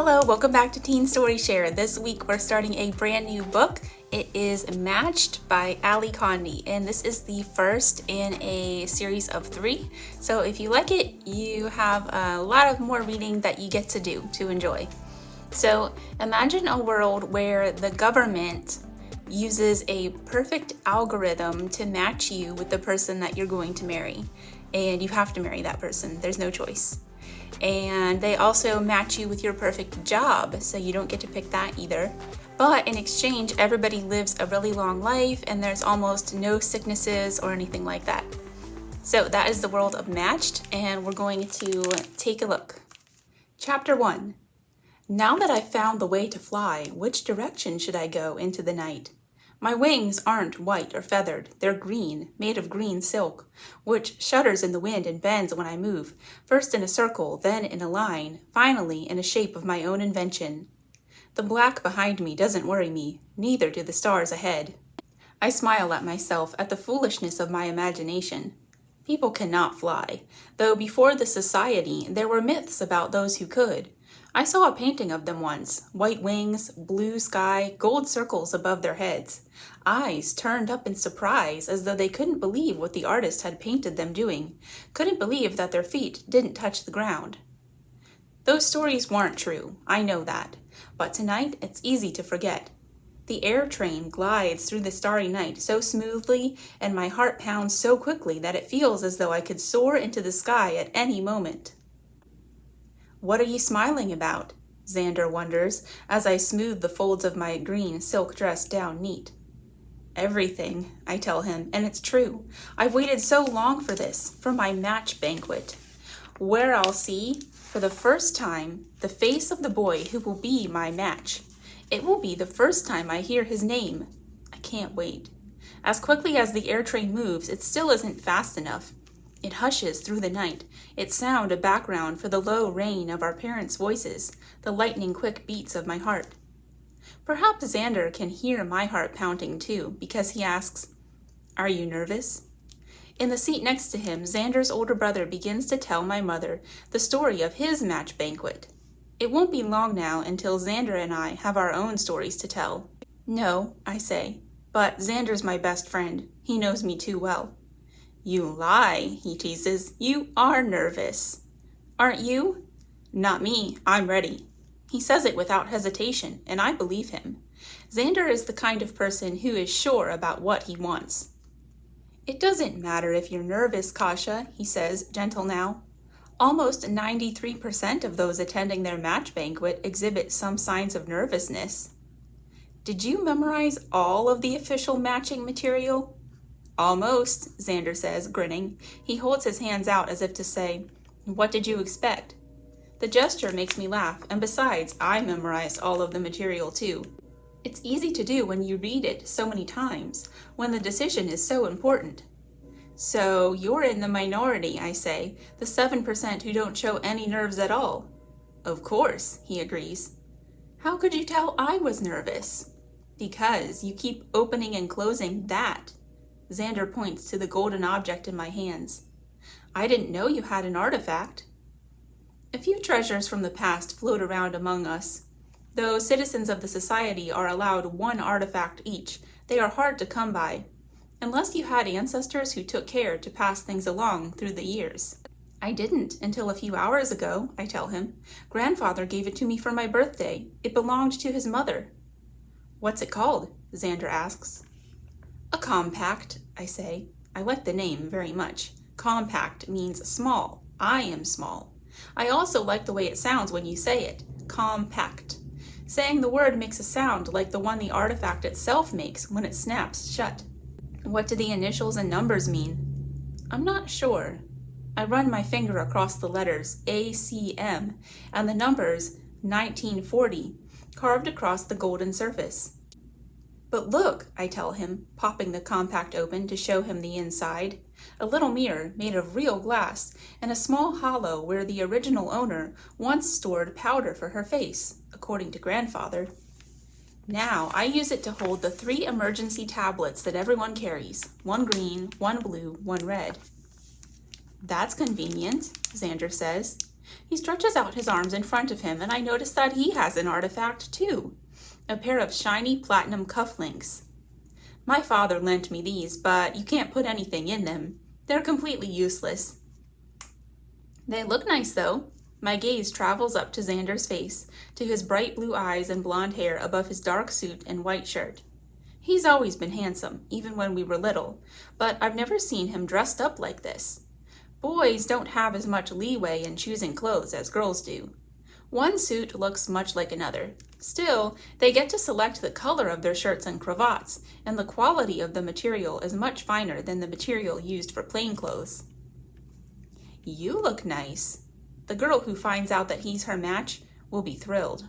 Hello, welcome back to Teen Story Share. This week we're starting a brand new book. It is Matched by Condie, and this is the first in a series of 3. So if you like it, you have a lot of more reading that you get to do to enjoy. So imagine a world where the government uses a perfect algorithm to match you with the person that you're going to marry. And you have to marry that person. There's no choice. And they also match you with your perfect job, so you don't get to pick that either. But in exchange, everybody lives a really long life and there's almost no sicknesses or anything like that. So that is the world of Matched, and we're going to take a look. Chapter 1. Now that I've found the way to fly, which direction should I go into the night? My wings aren't white or feathered, they're green, made of green silk, which shudders in the wind and bends when I move, first in a circle, then in a line, finally in a shape of my own invention. The black behind me doesn't worry me, neither do the stars ahead. I smile at myself at the foolishness of my imagination. People cannot fly, though before the society there were myths about those who could. I saw a painting of them once, white wings, blue sky, gold circles above their heads. Eyes turned up in surprise as though they couldn't believe what the artist had painted them doing, couldn't believe that their feet didn't touch the ground. Those stories weren't true, I know that, but tonight it's easy to forget. The air train glides through the starry night so smoothly and my heart pounds so quickly that it feels as though I could soar into the sky at any moment. What are you smiling about? Xander wonders as I smooth the folds of my green silk dress down neat. Everything, I tell him, and it's true. I've waited so long for this, for my match banquet, where I'll see, for the first time, the face of the boy who will be my match. It will be the first time I hear his name. I can't wait. As quickly as the air train moves, it still isn't fast enough. It hushes through the night, its sound a background for the low rain of our parents' voices, the lightning-quick beats of my heart. Perhaps Xander can hear my heart pounding too, because he asks, "Are you nervous?" In the seat next to him, Xander's older brother begins to tell my mother the story of his match banquet. It won't be long now until Xander and I have our own stories to tell. No, I say, but Xander's my best friend. He knows me too well. You lie, he teases. You are nervous. Aren't you? Not me. I'm ready. He says it without hesitation, and I believe him. Xander is the kind of person who is sure about what he wants. It doesn't matter if you're nervous, Cassia, he says, gentle now. Almost 93% of those attending their match banquet exhibit some signs of nervousness. Did you memorize all of the official matching material? Almost, Xander says, grinning. He holds his hands out as if to say, "What did you expect?" The gesture makes me laugh, and besides, I memorized all of the material too. It's easy to do when you read it so many times, when the decision is so important. So you're in the minority, I say, the 7% who don't show any nerves at all. Of course, he agrees. How could you tell I was nervous? Because you keep opening and closing that. Xander points to the golden object in my hands. I didn't know you had an artifact. A few treasures from the past float around among us. Though citizens of the society are allowed 1 artifact each, they are hard to come by, unless you had ancestors who took care to pass things along through the years. I didn't until a few hours ago, I tell him. Grandfather gave it to me for my birthday. It belonged to his mother. What's it called? Xander asks. A compact, I say. I like the name very much. Compact means small. I am small. I also like the way it sounds when you say it. Compact. Saying the word makes a sound like the one the artifact itself makes when it snaps shut. What do the initials and numbers mean? I'm not sure. I run my finger across the letters ACM and the numbers 1940 carved across the golden surface. But look, I tell him, popping the compact open to show him the inside. A little mirror made of real glass and a small hollow where the original owner once stored powder for her face, according to Grandfather. Now I use it to hold the 3 emergency tablets that everyone carries, 1 green, 1 blue, 1 red. That's convenient, Xander says. He stretches out his arms in front of him, and I notice that he has an artifact too. A pair of shiny platinum cufflinks. My father lent me these, but you can't put anything in them. They're completely useless. They look nice though. My gaze travels up to Xander's face, to his bright blue eyes and blonde hair above his dark suit and white shirt. He's always been handsome, even when we were little, but I've never seen him dressed up like this. Boys don't have as much leeway in choosing clothes as girls do. One suit looks much like another. Still, they get to select the color of their shirts and cravats, and the quality of the material is much finer than the material used for plain clothes. You look nice. The girl who finds out that he's her match will be thrilled.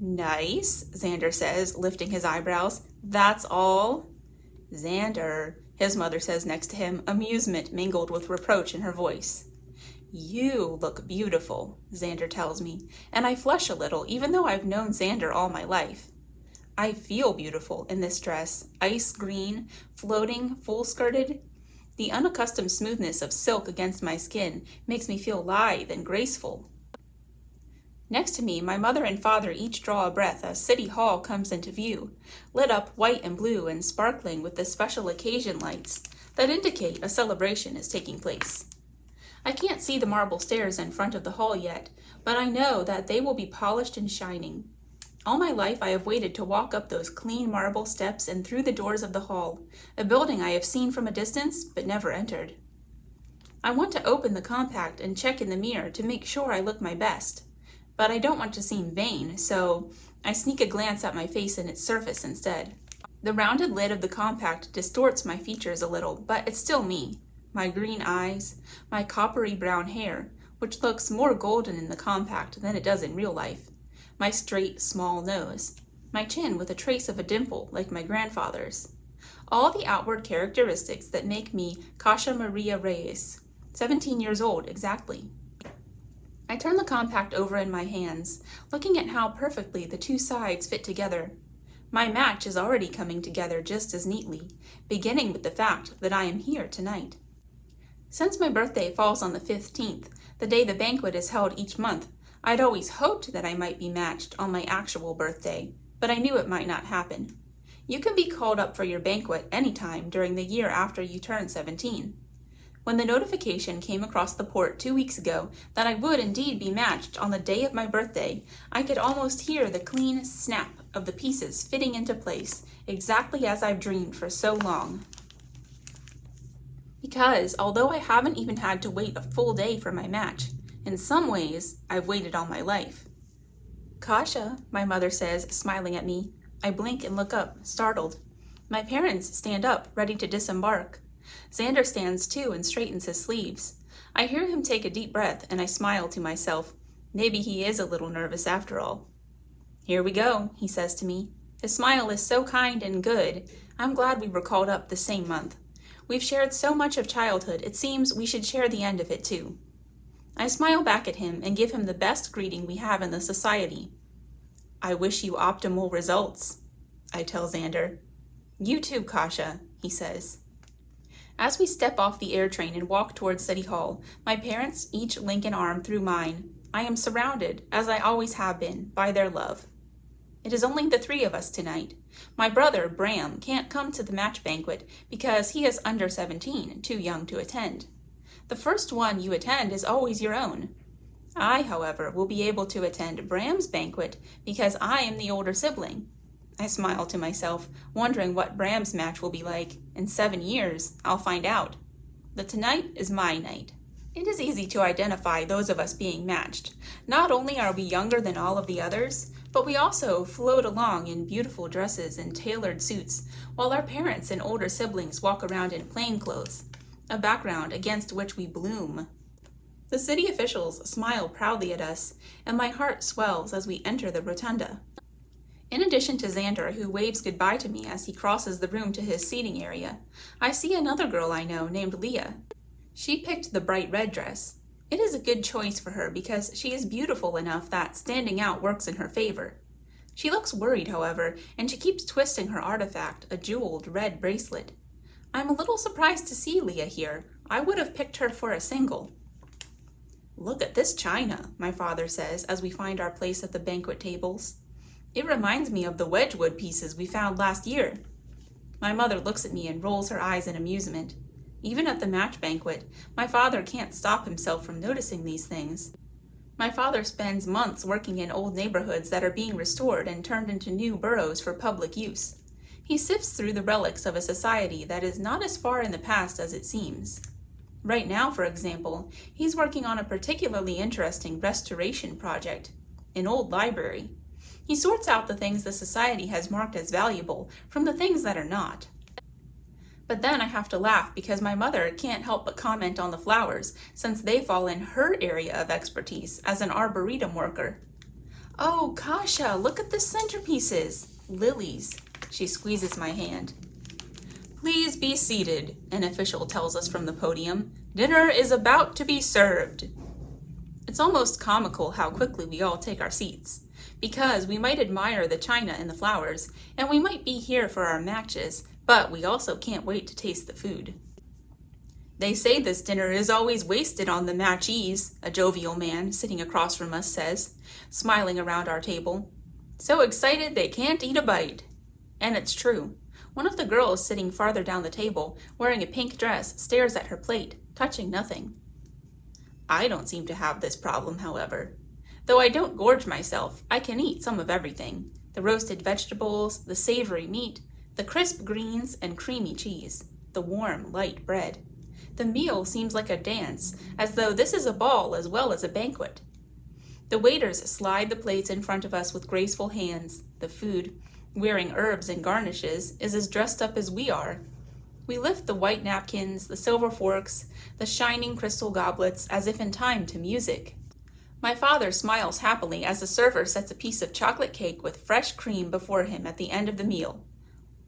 Nice, Xander says, lifting his eyebrows. That's all? Xander, his mother says next to him, amusement mingled with reproach in her voice. You look beautiful, Xander tells me, and I flush a little, even though I've known Xander all my life. I feel beautiful in this dress, ice green, floating, full-skirted. The unaccustomed smoothness of silk against my skin makes me feel lithe and graceful. Next to me, my mother and father each draw a breath as City Hall comes into view, lit up white and blue and sparkling with the special occasion lights that indicate a celebration is taking place. I can't see the marble stairs in front of the hall yet, but I know that they will be polished and shining. All my life I have waited to walk up those clean marble steps and through the doors of the hall, a building I have seen from a distance but never entered. I want to open the compact and check in the mirror to make sure I look my best, but I don't want to seem vain, so I sneak a glance at my face and its surface instead. The rounded lid of the compact distorts my features a little, but it's still me. My green eyes, my coppery brown hair, which looks more golden in the compact than it does in real life, my straight, small nose, my chin with a trace of a dimple like my grandfather's. All the outward characteristics that make me Cassia Maria Reyes, 17 years old exactly. I turn the compact over in my hands, looking at how perfectly the two sides fit together. My match is already coming together just as neatly, beginning with the fact that I am here tonight. Since my birthday falls on the 15th, the day the banquet is held each month, I'd always hoped that I might be matched on my actual birthday, but I knew it might not happen. You can be called up for your banquet anytime during the year after you turn 17. When the notification came across the port 2 weeks ago that I would indeed be matched on the day of my birthday, I could almost hear the clean snap of the pieces fitting into place, exactly as I've dreamed for so long. Because although I haven't even had to wait a full day for my match, in some ways, I've waited all my life. Kasha, my mother says, smiling at me. I blink and look up, startled. My parents stand up, ready to disembark. Xander stands too and straightens his sleeves. I hear him take a deep breath and I smile to myself. Maybe he is a little nervous after all. Here we go, he says to me. His smile is so kind and good. I'm glad we were called up the same month. We've shared so much of childhood, it seems we should share the end of it too. I smile back at him and give him the best greeting we have in the society. I wish you optimal results, I tell Xander. You too, Kasha, he says. As we step off the air train and walk towards City Hall, my parents each link an arm through mine. I am surrounded, as I always have been, by their love. It is only the three of us tonight. My brother, Bram, can't come to the match banquet because he is under 17, too young to attend. The first one you attend is always your own. I, however, will be able to attend Bram's banquet because I am the older sibling. I smile to myself, wondering what Bram's match will be like. In 7 years, I'll find out. But tonight is my night. It is easy to identify those of us being matched. Not only are we younger than all of the others, but we also float along in beautiful dresses and tailored suits, while our parents and older siblings walk around in plain clothes, a background against which we bloom. The city officials smile proudly at us, and my heart swells as we enter the rotunda. In addition to Xander, who waves goodbye to me as he crosses the room to his seating area, I see another girl I know named Leah. She picked the bright red dress. It is a good choice for her because she is beautiful enough that standing out works in her favor. She looks worried, however, and she keeps twisting her artifact, a jeweled red bracelet. I'm a little surprised to see Leah here. I would have picked her for a single. "Look at this china," my father says as we find our place at the banquet tables. "It reminds me of the Wedgwood pieces we found last year." My mother looks at me and rolls her eyes in amusement. Even at the match banquet, my father can't stop himself from noticing these things. My father spends months working in old neighborhoods that are being restored and turned into new boroughs for public use. He sifts through the relics of a society that is not as far in the past as it seems. Right now, for example, he's working on a particularly interesting restoration project, an old library. He sorts out the things the society has marked as valuable from the things that are not. But then I have to laugh because my mother can't help but comment on the flowers since they fall in her area of expertise as an arboretum worker. "Oh, Cassia, look at the centerpieces. Lilies." She squeezes my hand. "Please be seated," an official tells us from the podium. "Dinner is about to be served." It's almost comical how quickly we all take our seats, because we might admire the china and the flowers, and we might be here for our matches, but we also can't wait to taste the food. "They say this dinner is always wasted on the matchees," a jovial man sitting across from us says, smiling around our table. "So excited they can't eat a bite." And it's true. One of the girls sitting farther down the table, wearing a pink dress, stares at her plate, touching nothing. I don't seem to have this problem, however. Though I don't gorge myself, I can eat some of everything. The roasted vegetables, the savory meat, the crisp greens and creamy cheese, the warm, light bread. The meal seems like a dance, as though this is a ball as well as a banquet. The waiters slide the plates in front of us with graceful hands. The food, wearing herbs and garnishes, is as dressed up as we are. We lift the white napkins, the silver forks, the shining crystal goblets, as if in time to music. My father smiles happily as the server sets a piece of chocolate cake with fresh cream before him at the end of the meal.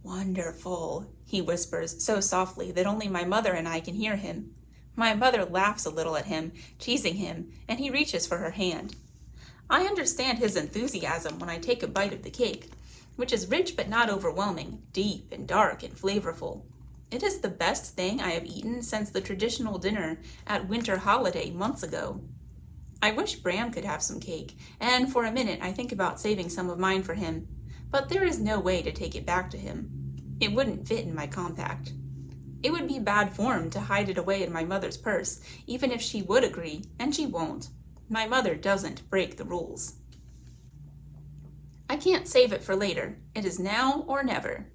"Wonderful," he whispers so softly that only my mother and I can hear him. My mother laughs a little at him, teasing him, and he reaches for her hand. I understand his enthusiasm when I take a bite of the cake, which is rich but not overwhelming, deep and dark and flavorful. It is the best thing I have eaten since the traditional dinner at Winter Holiday months ago. I wish Bram could have some cake, and for a minute I think about saving some of mine for him, but there is no way to take it back to him. It wouldn't fit in my compact. It would be bad form to hide it away in my mother's purse, even if she would agree, and she won't. My mother doesn't break the rules. I can't save it for later. It is now or never.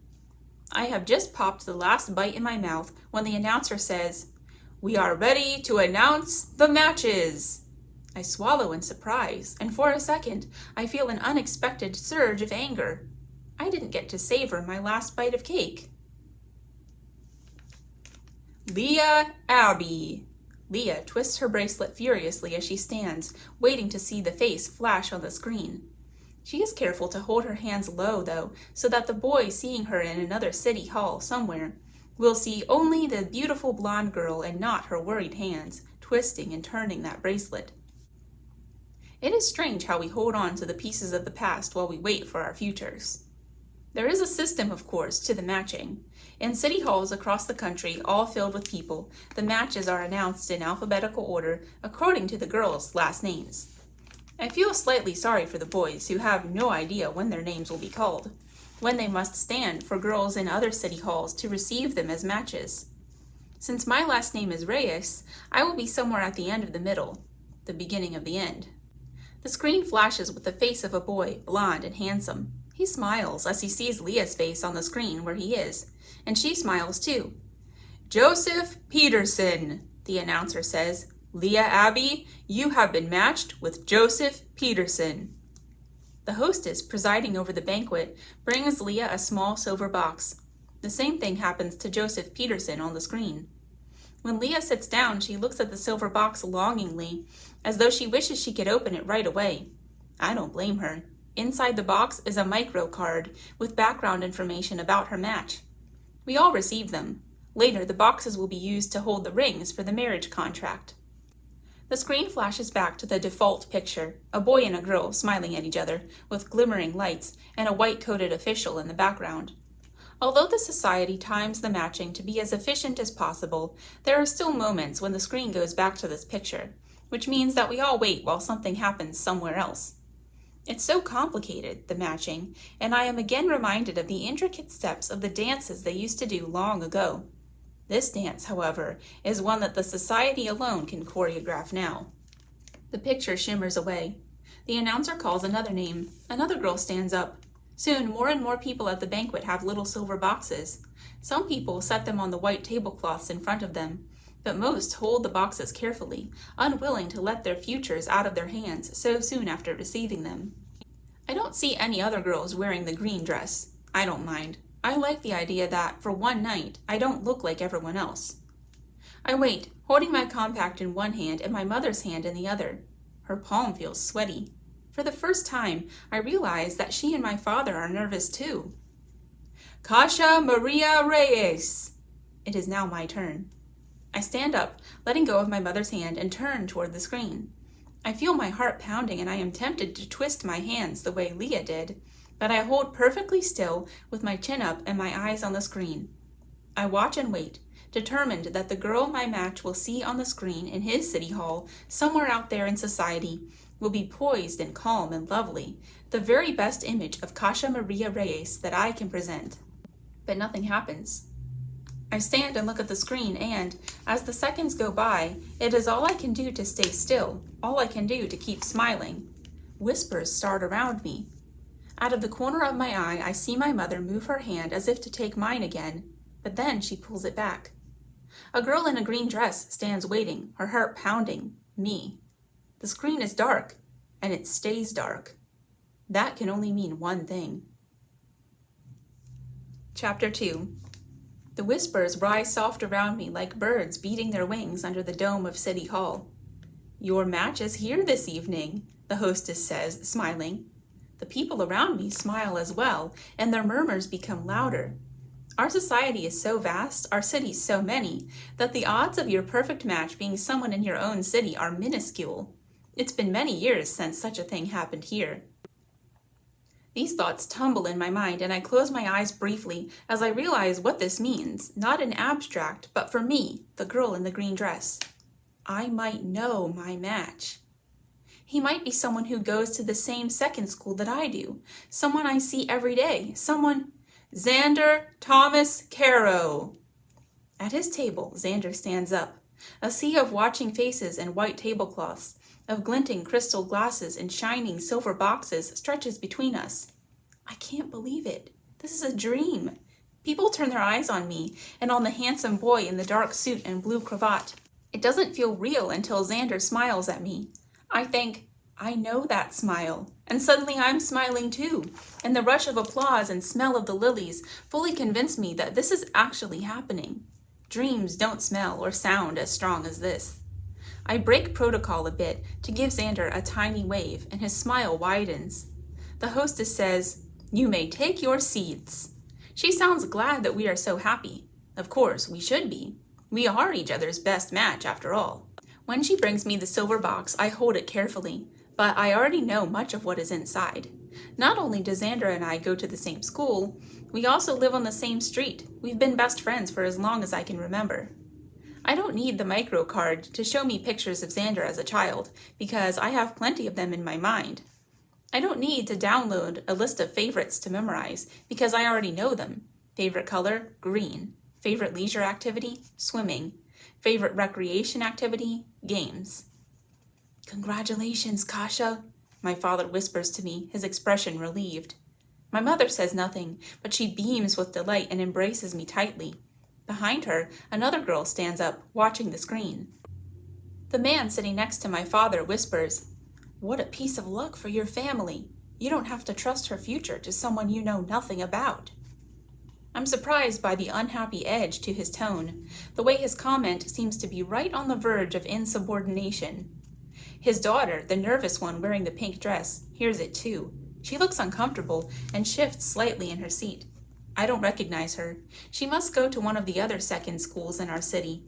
I have just popped the last bite in my mouth when the announcer says, "We are ready to announce the matches." I swallow in surprise, and for a second, I feel an unexpected surge of anger. I didn't get to savor my last bite of cake. Leah Abbey. Leah twists her bracelet furiously as she stands, waiting to see the face flash on the screen. She is careful to hold her hands low, though, so that the boy seeing her in another city hall somewhere will see only the beautiful blonde girl and not her worried hands, twisting and turning that bracelet. It is strange how we hold on to the pieces of the past while we wait for our futures. There is a system, of course, to the matching. In city halls across the country, all filled with people, the matches are announced in alphabetical order according to the girls' last names. I feel slightly sorry for the boys who have no idea when their names will be called, when they must stand for girls in other city halls to receive them as matches. Since my last name is Reyes, I will be somewhere at the end of the middle, the beginning of the end. The screen flashes with the face of a boy, blonde and handsome. He smiles as he sees Leah's face on the screen where he is, and she smiles too. "Joseph Peterson," the announcer says. "Leah Abbey, you have been matched with Joseph Peterson." The hostess presiding over the banquet brings Leah a small silver box. The same thing happens to Joseph Peterson on the screen. When Leah sits down, she looks at the silver box longingly, as though she wishes she could open it right away. I don't blame her. Inside the box is a micro card with background information about her match. We all receive them. Later, the boxes will be used to hold the rings for the marriage contract. The screen flashes back to the default picture, a boy and a girl smiling at each other, with glimmering lights and a white-coated official in the background. Although the society times the matching to be as efficient as possible, there are still moments when the screen goes back to this picture, which means that we all wait while something happens somewhere else. It's so complicated, the matching, and I am again reminded of the intricate steps of the dances they used to do long ago. This dance, however, is one that the society alone can choreograph now. The picture shimmers away. The announcer calls another name. Another girl stands up. Soon, more and more people at the banquet have little silver boxes. Some people set them on the white tablecloths in front of them, but most hold the boxes carefully, unwilling to let their futures out of their hands so soon after receiving them. I don't see any other girls wearing the green dress. I don't mind. I like the idea that, for one night, I don't look like everyone else. I wait, holding my compact in one hand and my mother's hand in the other. Her palm feels sweaty. For the first time, I realize that she and my father are nervous too. Cassia Maria Reyes! It is now my turn. I stand up, letting go of my mother's hand, and turn toward the screen. I feel my heart pounding and I am tempted to twist my hands the way Leah did, but I hold perfectly still with my chin up and my eyes on the screen. I watch and wait, determined that the girl my match will see on the screen in his city hall, somewhere out there in society, will be poised and calm and lovely, the very best image of Cassia Maria Reyes that I can present. But nothing happens. I stand and look at the screen and, as the seconds go by, it is all I can do to stay still, all I can do to keep smiling. Whispers start around me. Out of the corner of my eye, I see my mother move her hand as if to take mine again, but then she pulls it back. A girl in a green dress stands waiting, her heart pounding, me. The screen is dark, and it stays dark. That can only mean one thing. Chapter 2. The whispers rise soft around me like birds beating their wings under the dome of City Hall. Your match is here this evening, the hostess says, smiling. The people around me smile as well, and their murmurs become louder. Our society is so vast, our cities so many, that the odds of your perfect match being someone in your own city are minuscule. It's been many years since such a thing happened here. These thoughts tumble in my mind, and I close my eyes briefly as I realize what this means, not in abstract, but for me, the girl in the green dress. I might know my match. He might be someone who goes to the same second school that I do, someone I see every day, someone... Xander Thomas Caro. At his table, Xander stands up. A sea of watching faces and white tablecloths, of glinting crystal glasses and shining silver boxes stretches between us. I can't believe it. This is a dream. People turn their eyes on me and on the handsome boy in the dark suit and blue cravat. It doesn't feel real until Xander smiles at me. I think, I know that smile. And suddenly I'm smiling too. And the rush of applause and smell of the lilies fully convince me that this is actually happening. Dreams don't smell or sound as strong as this. I break protocol a bit to give Xander a tiny wave, and his smile widens. The hostess says, "You may take your seats." She sounds glad that we are so happy. Of course, we should be. We are each other's best match, after all. When she brings me the silver box, I hold it carefully, but I already know much of what is inside. Not only do Xander and I go to the same school, we also live on the same street. We've been best friends for as long as I can remember. I don't need the micro card to show me pictures of Xander as a child, because I have plenty of them in my mind. I don't need to download a list of favorites to memorize, because I already know them. Favorite color? Green. Favorite leisure activity? Swimming. Favorite recreation activity? Games. Congratulations, Cassia, my father whispers to me, his expression relieved. My mother says nothing, but she beams with delight and embraces me tightly. Behind her, another girl stands up, watching the screen. The man sitting next to my father whispers, "What a piece of luck for your family. You don't have to trust her future to someone you know nothing about." I'm surprised by the unhappy edge to his tone, the way his comment seems to be right on the verge of insubordination. His daughter, the nervous one wearing the pink dress, hears it too. She looks uncomfortable and shifts slightly in her seat. I don't recognize her. She must go to one of the other second schools in our city.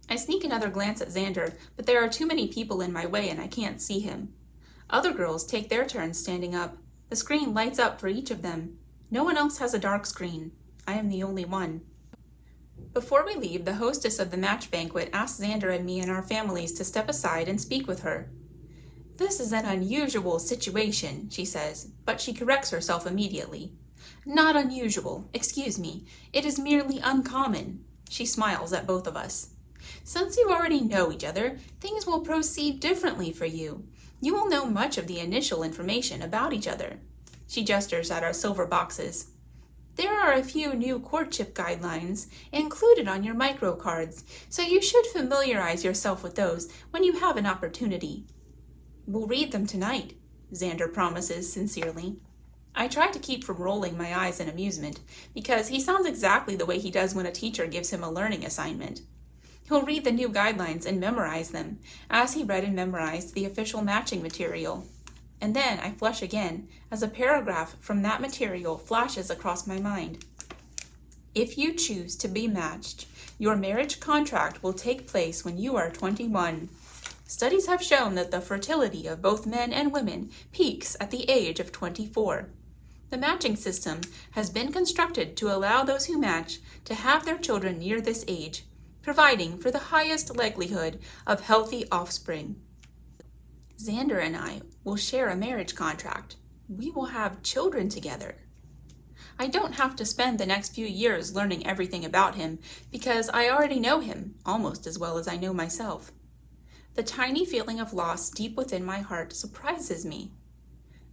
I sneak another glance at Xander, but there are too many people in my way and I can't see him. Other girls take their turns standing up. The screen lights up for each of them. No one else has a dark screen. I am the only one. Before we leave, the hostess of the match banquet asks Xander and me and our families to step aside and speak with her. "This is an unusual situation," she says, but she corrects herself immediately. "Not unusual, excuse me. It is merely uncommon." She smiles at both of us. "Since you already know each other, things will proceed differently for you. You will know much of the initial information about each other." She gestures at our silver boxes. "There are a few new courtship guidelines included on your microcards, so you should familiarize yourself with those when you have an opportunity." "We'll read them tonight," Xander promises sincerely. I try to keep from rolling my eyes in amusement, because he sounds exactly the way he does when a teacher gives him a learning assignment. He'll read the new guidelines and memorize them, as he read and memorized the official matching material. And then I flush again, as a paragraph from that material flashes across my mind. "If you choose to be matched, your marriage contract will take place when you are 21. Studies have shown that the fertility of both men and women peaks at the age of 24. The matching system has been constructed to allow those who match to have their children near this age, providing for the highest likelihood of healthy offspring. Xander and I will share a marriage contract. We will have children together. I don't have to spend the next few years learning everything about him, because I already know him almost as well as I know myself. The tiny feeling of loss deep within my heart surprises me.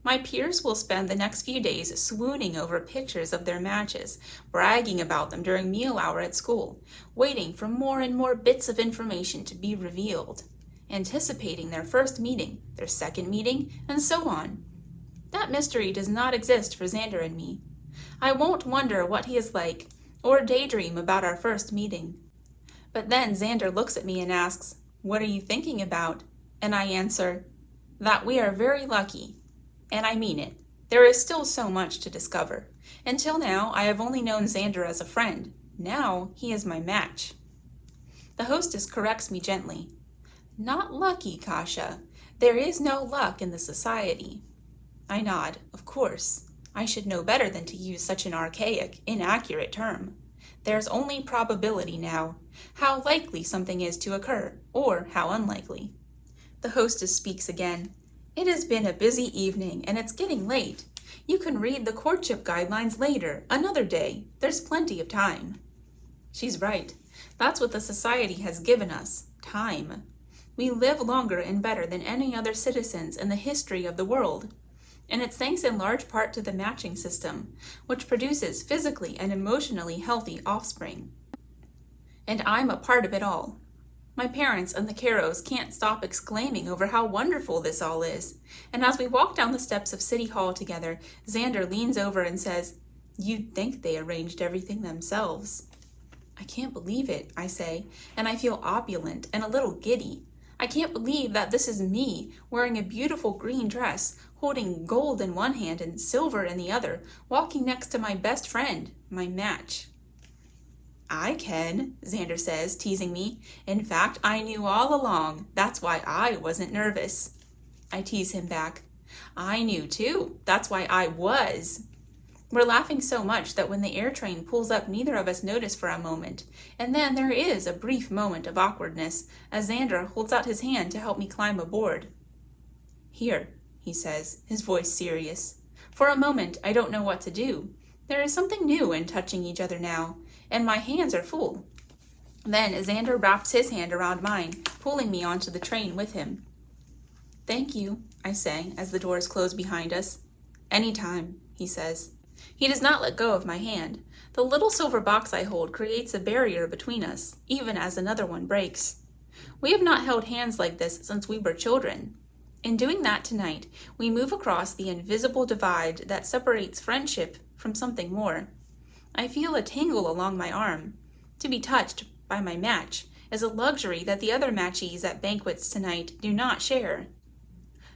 My peers will spend the next few days swooning over pictures of their matches, bragging about them during meal hour at school, waiting for more and more bits of information to be revealed, anticipating their first meeting, their second meeting, and so on. That mystery does not exist for Xander and me. I won't wonder what he is like, or daydream about our first meeting. But then Xander looks at me and asks, "What are you thinking about?" And I answer, "That we are very lucky." And I mean it. There is still so much to discover. Until now, I have only known Xander as a friend. Now, he is my match. The hostess corrects me gently. "Not lucky, Cassia. There is no luck in the society." I nod. Of course. I should know better than to use such an archaic, inaccurate term. There's only probability now, how likely something is to occur, or how unlikely. The hostess speaks again. "It has been a busy evening, and it's getting late. You can read the courtship guidelines later, another day. There's plenty of time." She's right. That's what the society has given us, time. We live longer and better than any other citizens in the history of the world. And it's thanks in large part to the matching system, which produces physically and emotionally healthy offspring. And I'm a part of it all. My parents and the Caros can't stop exclaiming over how wonderful this all is. And as we walk down the steps of City Hall together, Xander leans over and says, "You'd think they arranged everything themselves." "I can't believe it," I say, and I feel opulent and a little giddy. I can't believe that this is me, wearing a beautiful green dress, holding gold in one hand and silver in the other, walking next to my best friend, my match. "I can," Xander says, teasing me. "In fact, I knew all along. That's why I wasn't nervous." I tease him back. "I knew too. That's why I was." We're laughing so much that when the air train pulls up, neither of us notice for a moment. And then there is a brief moment of awkwardness as Xander holds out his hand to help me climb aboard. "Here," he says, his voice serious. For a moment, I don't know what to do. There is something new in touching each other now, and my hands are full. Then Xander wraps his hand around mine, pulling me onto the train with him. "Thank you," I say as the doors close behind us. "Anytime," he says. He does not let go of my hand. The little silver box I hold creates a barrier between us, even as another one breaks. We have not held hands like this since we were children. In doing that tonight, we move across the invisible divide that separates friendship from something more. I feel a tingle along my arm. To be touched by my match is a luxury that the other matchees at banquets tonight do not share.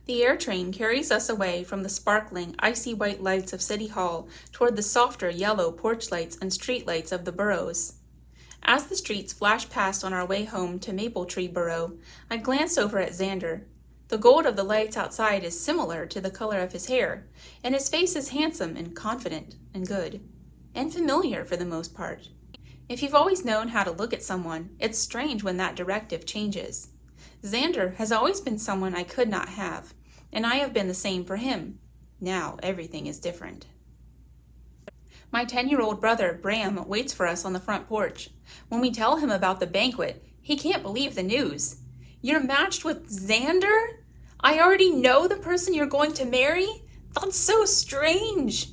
The air train carries us away from the sparkling, icy white lights of City Hall toward the softer yellow porch lights and street lights of the boroughs. As the streets flash past on our way home to Maple Tree Borough, I glance over at Xander. The gold of the lights outside is similar to the color of his hair, and his face is handsome and confident and good. and familiar for the most part. If you've always known how to look at someone, it's strange when that directive changes. Xander has always been someone I could not have, and I have been the same for him. Now everything is different. My 10-year-old brother, Bram, waits for us on the front porch. When we tell him about the banquet, he can't believe the news. You're matched with Xander? I already know the person you're going to marry? That's so strange.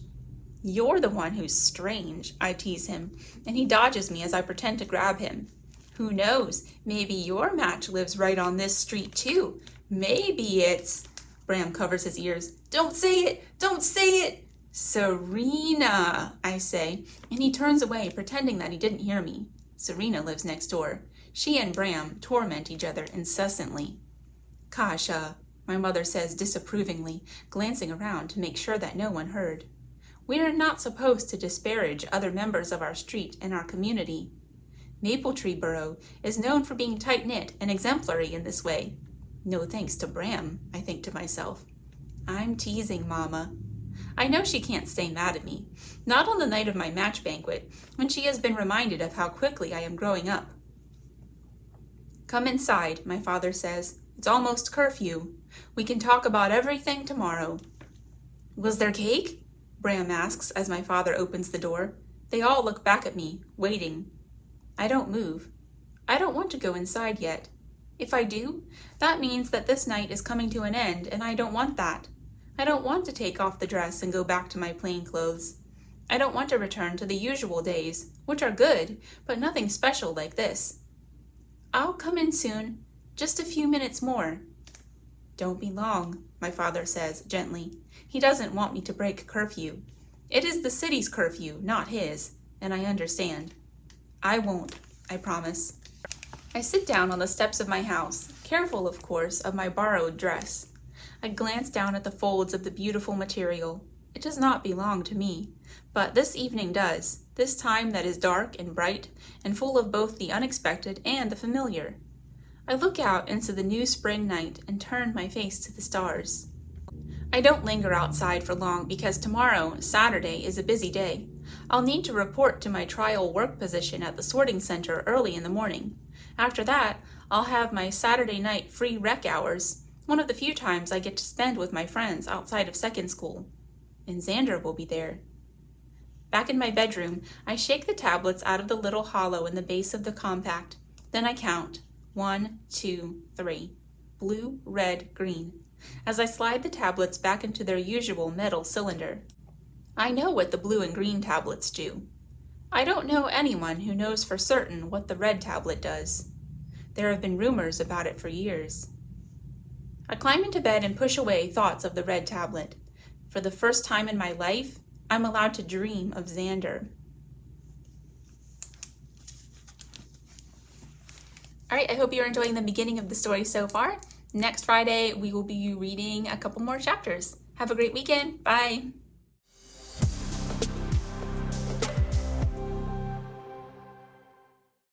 You're the one who's strange, I tease him, and he dodges me as I pretend to grab him. Who knows, maybe your match lives right on this street too. Maybe it's... Bram covers his ears. Don't say it! Don't say it! Serena, I say, and he turns away, pretending that he didn't hear me. Serena lives next door. She and Bram torment each other incessantly. Cassia, my mother says disapprovingly, glancing around to make sure that no one heard. We are not supposed to disparage other members of our street and our community. Maple Tree Borough is known for being tight-knit and exemplary in this way. No thanks to Bram, I think to myself. I'm teasing Mama. I know she can't stay mad at me, not on the night of my match banquet, when she has been reminded of how quickly I am growing up. Come inside, my father says. It's almost curfew. We can talk about everything tomorrow. Was there cake? Bram asks as my father opens the door. They all look back at me, waiting. I don't move. I don't want to go inside yet. If I do, that means that this night is coming to an end, and I don't want that. I don't want to take off the dress and go back to my plain clothes. I don't want to return to the usual days, which are good, but nothing special like this. I'll come in soon, just a few minutes more. Don't be long, my father says gently. He doesn't want me to break curfew. It is the city's curfew, not his, and I understand. I won't, I promise. I sit down on the steps of my house, careful, of course, of my borrowed dress. I glance down at the folds of the beautiful material. It does not belong to me, but this evening does, this time that is dark and bright and full of both the unexpected and the familiar. I look out into the new spring night and turn my face to the stars. I don't linger outside for long because tomorrow, Saturday, is a busy day. I'll need to report to my trial work position at the sorting center early in the morning. After that, I'll have my Saturday night free rec hours, one of the few times I get to spend with my friends outside of second school. And Xander will be there. Back in my bedroom, I shake the tablets out of the little hollow in the base of the compact. Then I count. 1, 2, 3. Blue, red, green. As I slide the tablets back into their usual metal cylinder. I know what the blue and green tablets do. I don't know anyone who knows for certain what the red tablet does. There have been rumors about it for years. I climb into bed and push away thoughts of the red tablet. For the first time in my life, I'm allowed to dream of Xander. All right, I hope you're enjoying the beginning of the story so far. Next Friday, we will be reading a couple more chapters. Have a great weekend. Bye.